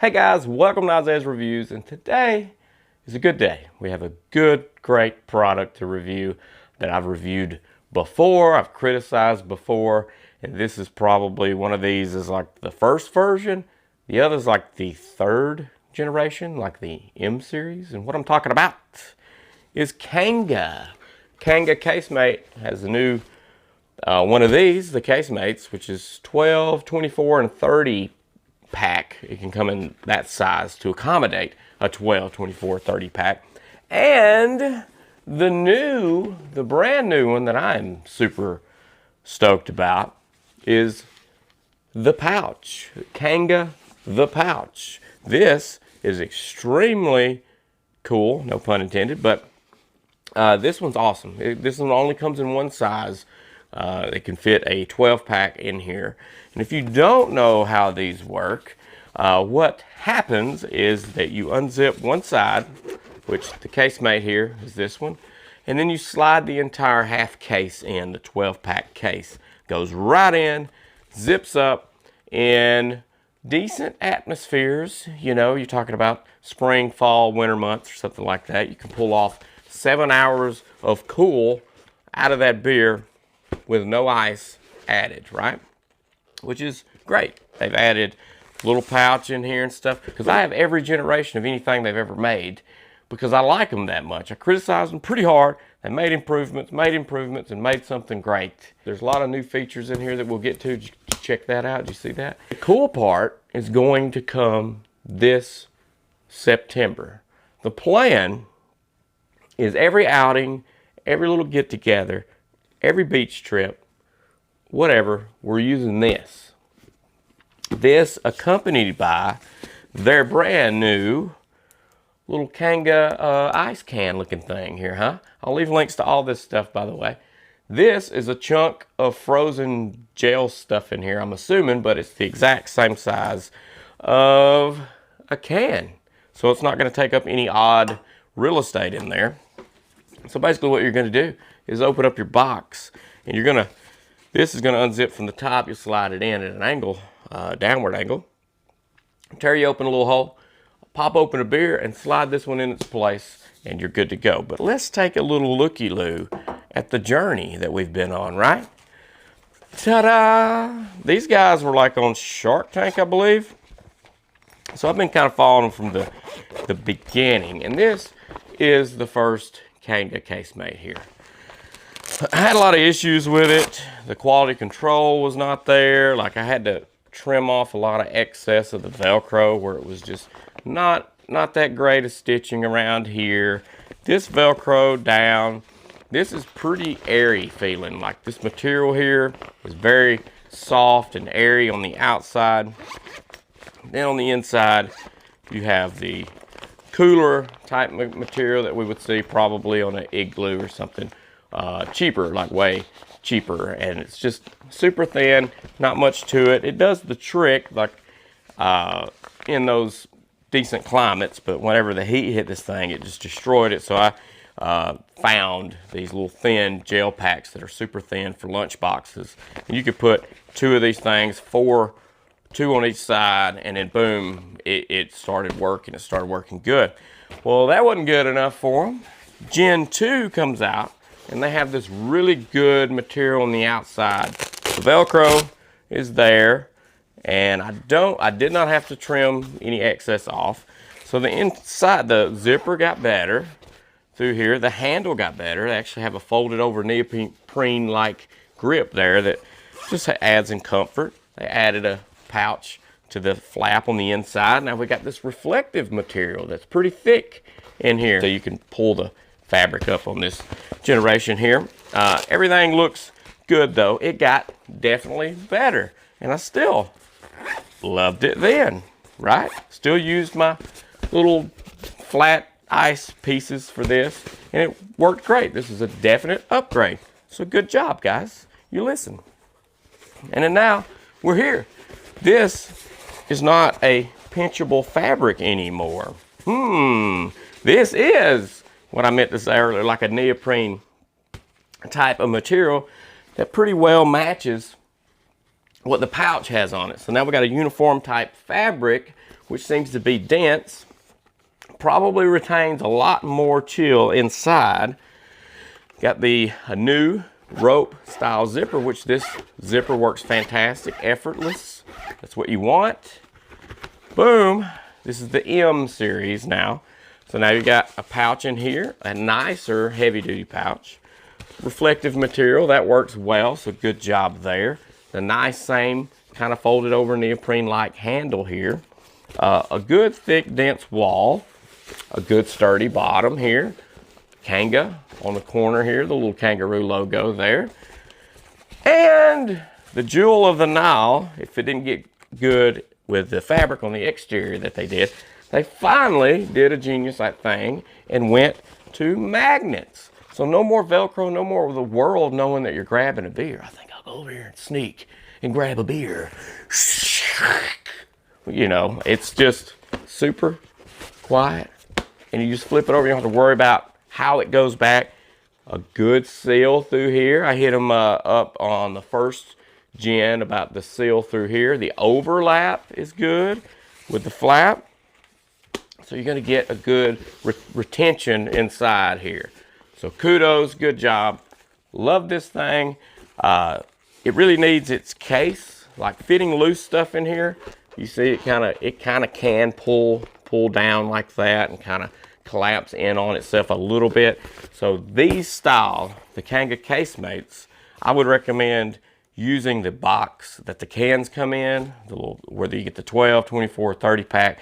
Hey guys, welcome to Isaiah's Reviews, and today is a good day. We have a great product to review that I've reviewed before, I've criticized before, and this is probably one of these is like the first version. The other is like the third generation, like the M series. And what I'm talking about is Kanga. Kanga Case Mate has a new one of these, the Case Mates, which is 12, 24, and 30 pack. It can come in that size to accommodate a 12, 24, 30 pack. And the brand new one that I'm super stoked about is the pouch. Kanga the pouch. This is extremely cool, no pun intended, but this one's awesome. This one only comes in one size. It can fit a 12 pack in here. And if you don't know how these work, what happens is that you unzip one side, which the case mate here is this one, and then you slide the entire half case in. The 12 pack case goes right in, zips up in decent atmospheres. You know, you're talking about spring, fall, winter months or something like that. You can pull off 7 hours of cool out of that beer with no ice added, right? Which is great. They've added a little pouch in here and stuff, because I have every generation of anything they've ever made because I like them that much. I criticize them pretty hard. They made improvements, and made something great. There's a lot of new features in here that we'll get to. Did you check that out? Did you see that? The cool part is going to come this September. The plan is every outing, every little get-together, every beach trip, whatever, we're using this. This accompanied by their brand new little Kanga ice can looking thing here, huh? I'll leave links to all this stuff, by the way. This is a chunk of frozen gel stuff in here, I'm assuming, but it's the exact same size of a can. So it's not going to take up any odd real estate in there. So basically what you're going to do is open up your box, and this is going to unzip from the top. You slide it in at an angle, downward angle, tear you open a little hole, pop open a beer, and slide this one in its place, and you're good to go. But let's take a little looky-loo at the journey that we've been on, right? Ta-da! These guys were like on Shark Tank, I believe. So I've been kind of following them from the beginning, and this is the first Kanga Case Mate here. I had a lot of issues with it. The quality control was not there. Like, I had to trim off a lot of excess of the Velcro where it was just not that great of stitching around here. This Velcro down, this is pretty airy feeling. Like, this material here is very soft and airy on the outside. Then on the inside, you have the cooler type material that we would see probably on an Igloo or something. Cheaper, like way cheaper, and it's just super thin, not much to it. It does the trick, like in those decent climates, but whenever the heat hit this thing, it just destroyed it. So I found these little thin gel packs that are super thin for lunch boxes, and you could put 2 of these things, 2 on each side, and then boom, it started working. It started working good. Well, that wasn't good enough for them. Gen 2 comes out, and they have this really good material on the outside. The Velcro is there, and I did not have to trim any excess off. So the inside, the zipper got better through here. The handle got better. They actually have a folded over neoprene-like grip there that just adds in comfort. They added a pouch to the flap on the inside. Now we got this reflective material that's pretty thick in here, so you can pull the fabric up on this generation here. Everything looks good though. It got definitely better, and I still loved it then, right? Still used my little flat ice pieces for this, and it worked great. This is a definite upgrade. So good job, guys. You listen. And then now we're here. This is not a pinchable fabric anymore. This is what I meant to say earlier, like a neoprene type of material that pretty well matches what the pouch has on it. So now we got a uniform type fabric which seems to be dense, probably retains a lot more chill inside. Got a new rope style zipper, which this zipper works fantastic, effortless. That's what you want. Boom. This is the M series now. So now you got a pouch in here, a nicer heavy duty pouch. Reflective material, that works well, so good job there. The nice same kind of folded over neoprene-like handle here. A good thick dense wall, a good sturdy bottom here. Kanga on the corner here, the little kangaroo logo there. And the jewel of the Nile, if it didn't get good with the fabric on the exterior that they did, they finally did a genius-like thing and went to magnets. So no more Velcro, no more of the world knowing that you're grabbing a beer. I think I'll go over here and sneak and grab a beer. You know, it's just super quiet. And you just flip it over. You don't have to worry about how it goes back. A good seal through here. I hit them up on the first gen about the seal through here. The overlap is good with the flap. So you're going to get a good retention inside here. So kudos, good job. Love this thing. It really needs its case, like fitting loose stuff in here. You see it kind of can pull down like that and kind of collapse in on itself a little bit. So these style, the Kanga Case Mates, I would recommend using the box that the cans come in, the little, whether you get the 12, 24, 30 pack.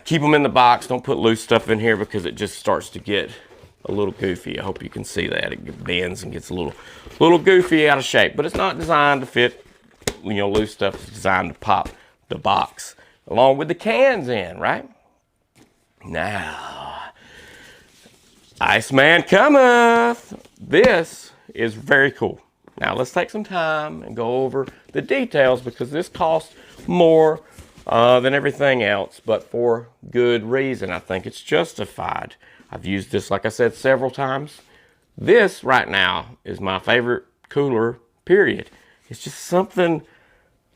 Keep them in the box. Don't put loose stuff in here because it just starts to get a little goofy. I hope you can see that. It bends and gets a little goofy, out of shape. But it's not designed to fit, you know, loose stuff. It's designed to pop the box along with the cans in, right? Now, Iceman cometh. This is very cool. Now let's take some time and go over the details because this costs more than everything else, but for good reason. I think it's justified. I've used this, like I said, several times. This right now is my favorite cooler, period. It's just something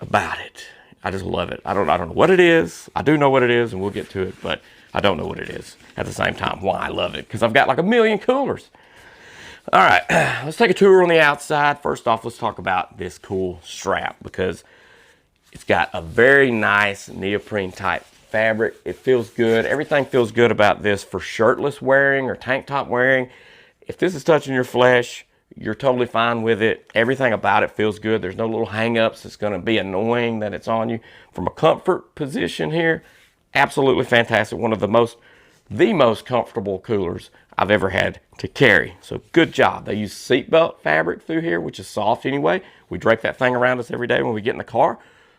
about it. I just love it. I don't know what it is. I do know what it is, and we'll get to it, but I don't know what it is at the same time. Why I love it, because I've got like a million coolers. All right, let's take a tour on the outside. First off, let's talk about this cool strap, because it's got a very nice neoprene type fabric. It feels good. Everything feels good about this for shirtless wearing or tank top wearing. If this is touching your flesh, you're totally fine with it. Everything about it feels good. There's no little hang-ups. It's going to be annoying that it's on you. From a comfort position here, absolutely fantastic. One of the most comfortable coolers I've ever had to carry. So good job. They use seatbelt fabric through here, which is soft anyway. We drape that thing around us every day when we get in the car.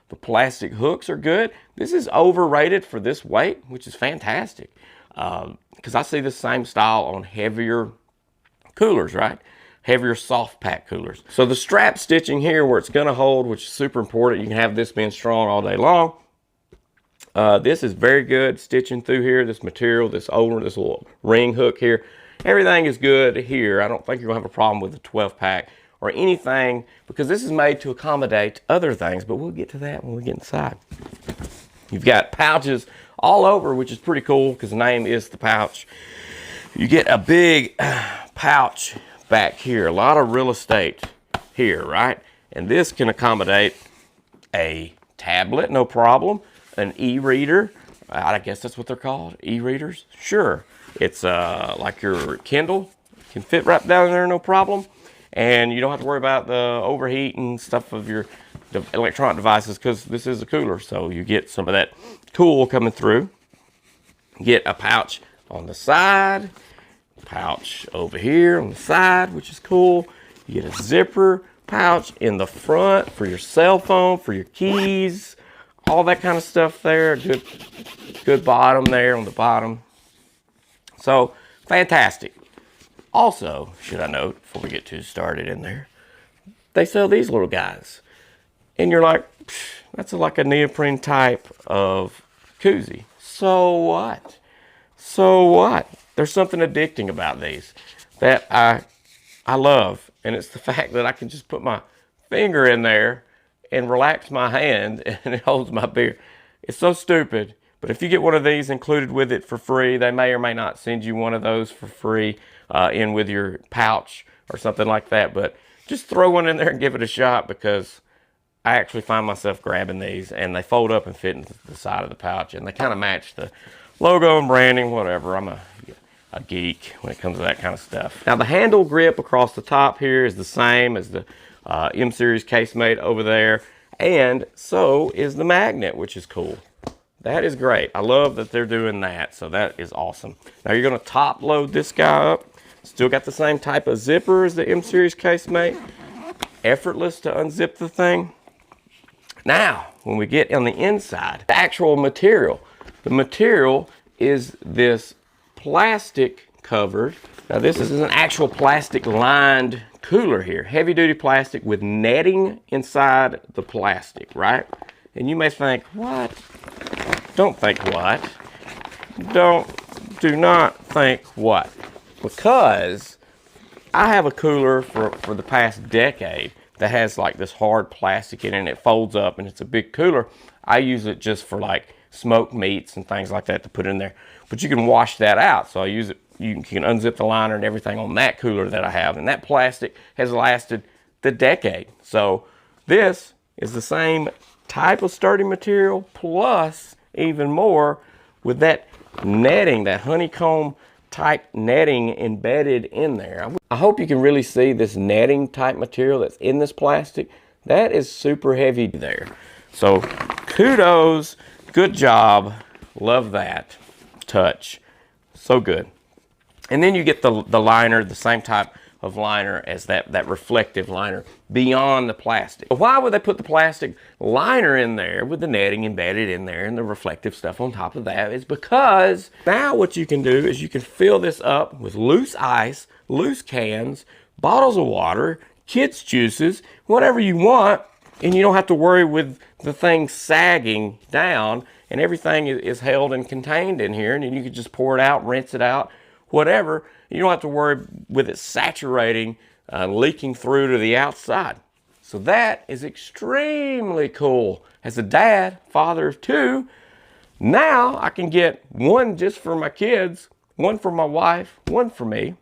The plastic hooks are good. This is overrated for this weight, which is fantastic. Because I see the same style on heavier coolers, right? Heavier soft pack coolers. So the strap stitching here where it's going to hold, which is super important. You can have this being strong all day long. This is very good stitching through here. This material, this little ring hook here. Everything is good here. I don't think you're going to have a problem with the 12 pack or anything, because this is made to accommodate other things, but we'll get to that when we get inside. You've got pouches all over, which is pretty cool because the name is the pouch. You get a big pouch back here, a lot of real estate here, right? And this can accommodate a tablet, no problem, an e-reader. I guess that's what they're called, e-readers. Sure, it's like your Kindle, can fit right down there, no problem. And you don't have to worry about the overheat and stuff of your electronic devices because this is a cooler. So you get some of that cool coming through. Get a pouch on the side, pouch over here on the side, which is cool. You get a zipper pouch in the front for your cell phone, for your keys, all that kind of stuff there. Good bottom there on the bottom. So fantastic. Also, should I note, before we get too started in there, they sell these little guys. And you're like, that's like a neoprene type of koozie. So what? So what? There's something addicting about these that I love. And it's the fact that I can just put my finger in there and relax my hand and it holds my beer. It's so stupid. But if you get one of these included with it for free, they may or may not send you one of those for free in with your pouch or something like that. But just throw one in there and give it a shot, because I actually find myself grabbing these, and they fold up and fit into the side of the pouch, and they kind of match the logo and branding, whatever. I'm a geek when it comes to that kind of stuff. Now the handle grip across the top here is the same as the M Series Case Mate over there, and so is the magnet, which is cool. That is great. I love that they're doing that, so that is awesome. Now you're going to top load this guy up. Still got the same type of zipper as the M Series Case Mate. Effortless to unzip the thing. Now, when we get on the inside, the actual material. The material is this plastic covered. Now this is an actual plastic lined cooler here. Heavy duty plastic with netting inside the plastic, right? And you may think, what? Don't think what. Do not think what. Because I have a cooler for the past decade that has like this hard plastic in it, and it folds up, and it's a big cooler. I use it just for like smoked meats and things like that to put in there. But you can wash that out. So I use it, you can unzip the liner and everything on that cooler that I have. And that plastic has lasted the decade. So this is the same type of sturdy material, plus even more with that netting, that honeycomb type netting embedded in there. I hope you can really see this netting type material that's in this plastic. That is super heavy there. So kudos, good job, love that touch, so good. And then you get the liner, the same type of liner as that reflective liner beyond the plastic. Why would they put the plastic liner in there with the netting embedded in there and the reflective stuff on top of that? Is because now what you can do is you can fill this up with loose ice, loose cans, bottles of water, kids' juices, whatever you want, and you don't have to worry with the thing sagging down, and everything is held and contained in here, and then you can just pour it out, rinse it out, whatever. You don't have to worry with it saturating, leaking through to the outside. So that is extremely cool. As a dad, father of two, now I can get one just for my kids, one for my wife, one for me.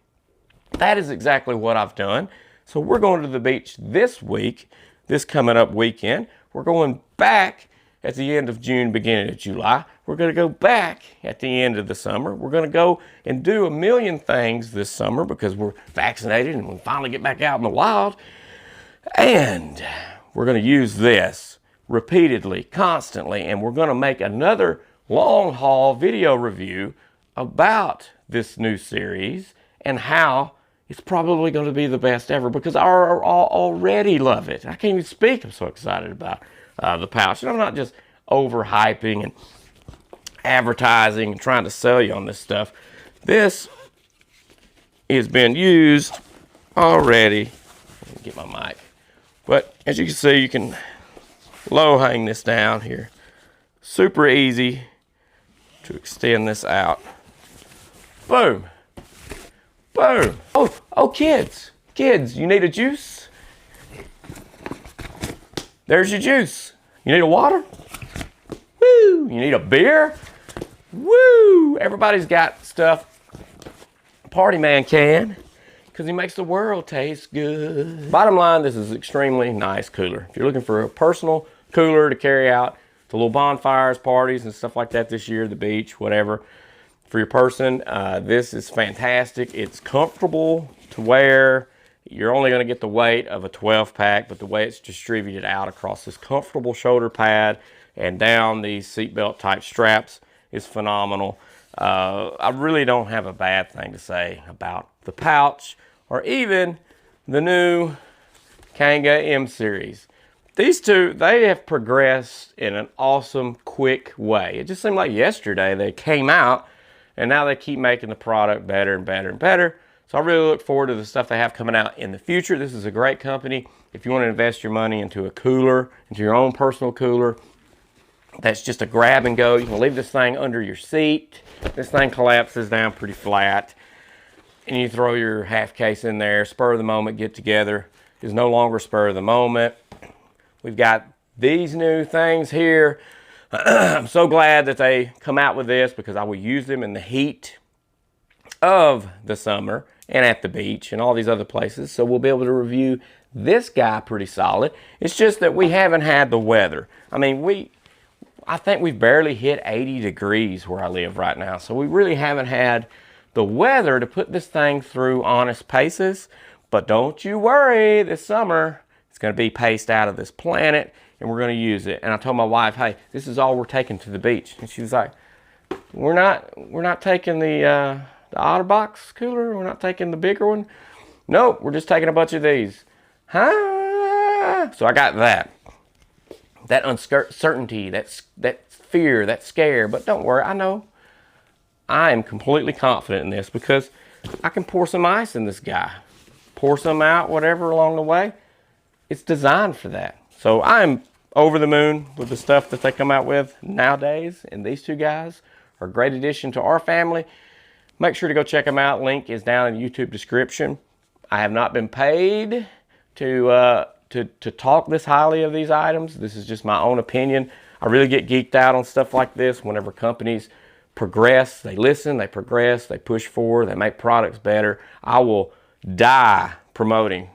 That is exactly what I've done. So we're going to the beach this week, this coming up weekend. We're going back at the end of June, beginning of July. We're going to go back at the end of the summer. We're going to go and do a million things this summer because we're vaccinated and we finally get back out in the wild. And we're going to use this repeatedly, constantly, and we're going to make another long haul video review about this new series and how it's probably going to be the best ever, because I already love it. I can't even speak. I'm so excited about the pouch. And I'm not just overhyping and advertising and trying to sell you on this stuff. This has been used already. Let me get my mic. But as you can see, you can low hang this down here. Super easy to extend this out. Boom. Boom. Oh, kids, you need a juice? There's your juice. You need a water? Woo! You need a beer? Woo! Everybody's got stuff Party Man can, because he makes the world taste good. Bottom line, this is extremely nice cooler. If you're looking for a personal cooler to carry out to little bonfires, parties, and stuff like that this year, the beach, whatever, for your person, this is fantastic. It's comfortable to wear. You're only going to get the weight of a 12 pack, but the way it's distributed out across this comfortable shoulder pad and down these seatbelt type straps is phenomenal. I really don't have a bad thing to say about the pouch or even the new Kanga M series. These two, they have progressed in an awesome, quick way. It just seemed like yesterday they came out, and now they keep making the product better and better and better. So I really look forward to the stuff they have coming out in the future. This is a great company. If you want to invest your money into a cooler, into your own personal cooler, that's just a grab and go. You can leave this thing under your seat. This thing collapses down pretty flat. And you throw your half case in there. Spur of the moment get together is no longer spur of the moment. We've got these new things here. I'm so glad that they come out with this because I will use them in the heat of the summer and at the beach and all these other places. So we'll be able to review this guy pretty solid. It's just that we haven't had the weather. I mean, I think we've barely hit 80 degrees where I live right now. So we really haven't had the weather to put this thing through honest paces. But don't you worry, this summer it's going to be paced out of this planet and we're going to use it. And I told my wife, hey, this is all we're taking to the beach. And she was like, we're not taking the OtterBox cooler. We're not taking the bigger one. Nope, we're just taking a bunch of these. Huh? So I got that. That uncertainty, that fear, that scare. But don't worry, I know. I am completely confident in this because I can pour some ice in this guy. Pour some out, whatever, along the way. It's designed for that. So I'm over the moon with the stuff that they come out with nowadays. And these two guys are a great addition to our family. Make sure to go check them out. Link is down in the YouTube description. I have not been paid to talk this highly of these items. This is just my own opinion. I really get geeked out on stuff like this whenever companies progress. They listen, they progress, they push forward, they make products better. I will die promoting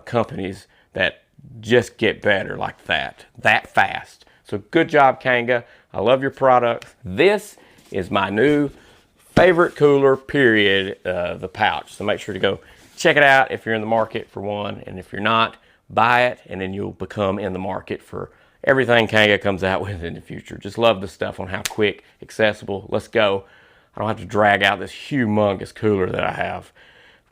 companies that just get better like that fast. So good job, Kanga. I love your products. This is my new favorite cooler, period, the pouch. So make sure to go check it out if you're in the market for one. And if you're not, buy it, and then you'll become in the market for everything Kanga comes out with in the future. Just love the stuff on how quick, accessible. Let's go. I don't have to drag out this humongous cooler that I have.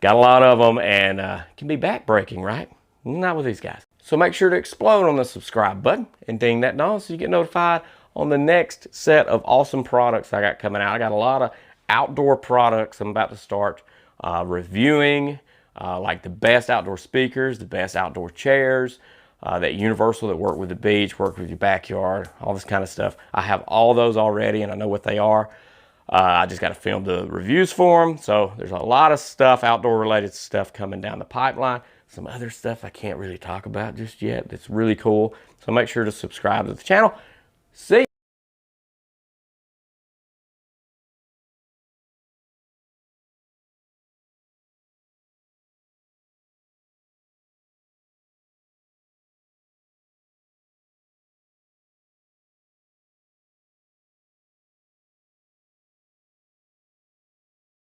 Got a lot of them, and it can be back-breaking, right? Not with these guys. So make sure to explode on the subscribe button and ding that bell so you get notified on the next set of awesome products I got coming out. I got a lot of outdoor products I'm about to start reviewing, like the best outdoor speakers, the best outdoor chairs, that universal that work with the beach, work with your backyard, all this kind of stuff. I have all those already and I know what they are. I just got to film the reviews for them. So there's a lot of stuff, outdoor related stuff coming down the pipeline. Some other stuff I can't really talk about just yet that's really cool. So make sure to subscribe to the channel. See ya.